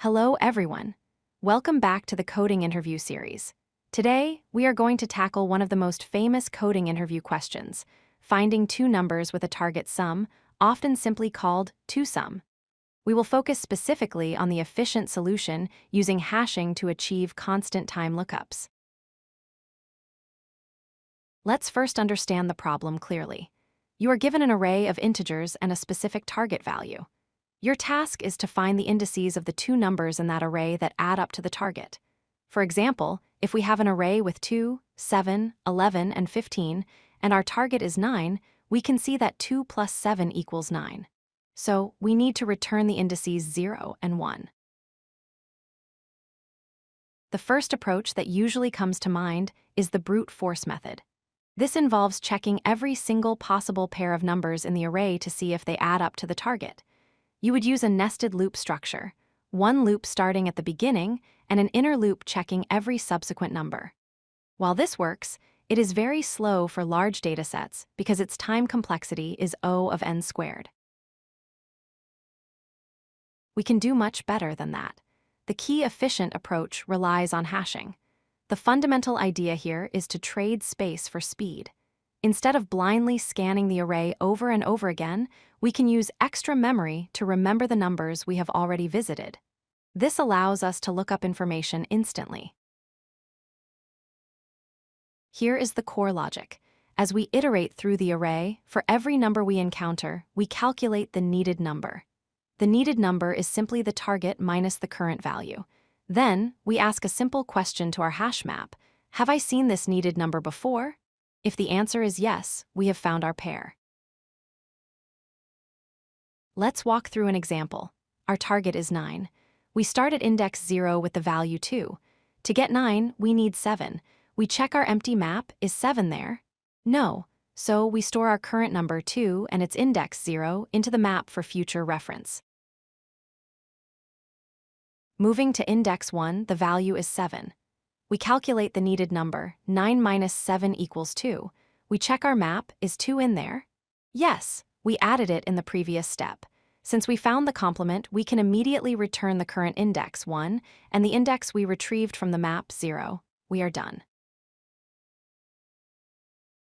Hello, everyone. Welcome back to the coding interview series. Today, we are going to tackle one of the most famous coding interview questions, finding two numbers with a target sum, often simply called two-sum. We will focus specifically on the efficient solution using hashing to achieve constant time lookups. Let's first understand the problem clearly. You are given an array of integers and a specific target value. Your task is to find the indices of the two numbers in that array that add up to the target. For example, if we have an array with 2, 7, 11, and 15, and our target is 9, we can see that 2 plus 7 equals 9. So we need to return the indices 0 and 1. The first approach that usually comes to mind is the brute force method. This involves checking every single possible pair of numbers in the array to see if they add up to the target. You would use a nested loop structure, one loop starting at the beginning and an inner loop checking every subsequent number. While this works, it is very slow for large datasets because its time complexity is O of n squared. We can do much better than that. The key efficient approach relies on hashing. The fundamental idea here is to trade space for speed. Instead of blindly scanning the array over and over again, we can use extra memory to remember the numbers we have already visited. This allows us to look up information instantly. Here is the core logic. As we iterate through the array, for every number we encounter, we calculate the needed number. The needed number is simply the target minus the current value. Then, we ask a simple question to our hash map. Have I seen this needed number before? If the answer is yes, we have found our pair. Let's walk through an example. Our target is 9. We start at index 0 with the value 2. To get 9, we need 7. We check our empty map. Is 7 there? No. So we store our current number 2 and its index 0 into the map for future reference. Moving to index 1, the value is 7. We calculate the needed number, 9 minus 7 equals 2. We check our map. Is 2 in there? Yes, we added it in the previous step. Since we found the complement, we can immediately return the current index, 1, and the index we retrieved from the map, 0. We are done.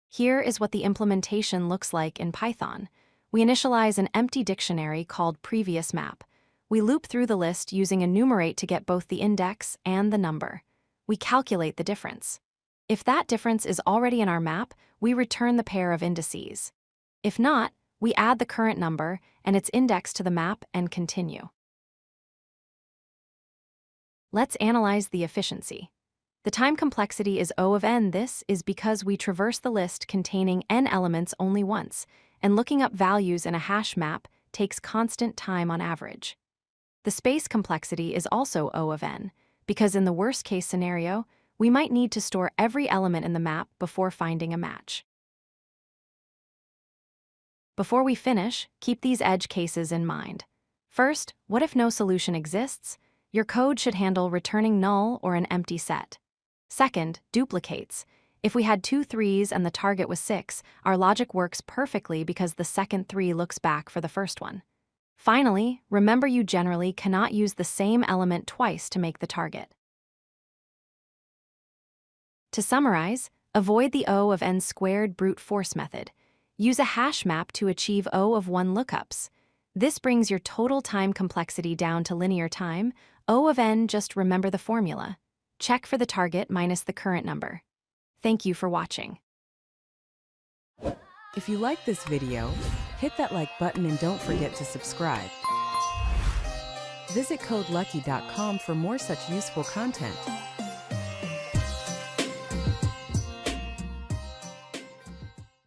Here is what the implementation looks like in Python. We initialize an empty dictionary called previous map. We loop through the list using enumerate to get both the index and the number. We calculate the difference. If that difference is already in our map, we return the pair of indices. If not, we add the current number and its index to the map and continue. Let's analyze the efficiency. The time complexity is O of n. This is because we traverse the list containing n elements only once, and looking up values in a hash map takes constant time on average. The space complexity is also O of n, because in the worst-case scenario, we might need to store every element in the map before finding a match. Before we finish, keep these edge cases in mind. First, what if no solution exists? Your code should handle returning null or an empty set. Second, duplicates. If we had 2 3s and the target was 6, our logic works perfectly because the second 3 looks back for the first one. Finally, remember you generally cannot use the same element twice to make the target. To summarize, avoid the O of n squared brute force method. Use a hash map to achieve O of 1 lookups. This brings your total time complexity down to linear time. O of n, just remember the formula. Check for the target minus the current number. Thank you for watching. If you like this video, hit that like button and don't forget to subscribe. Visit codelucky.com for more such useful content.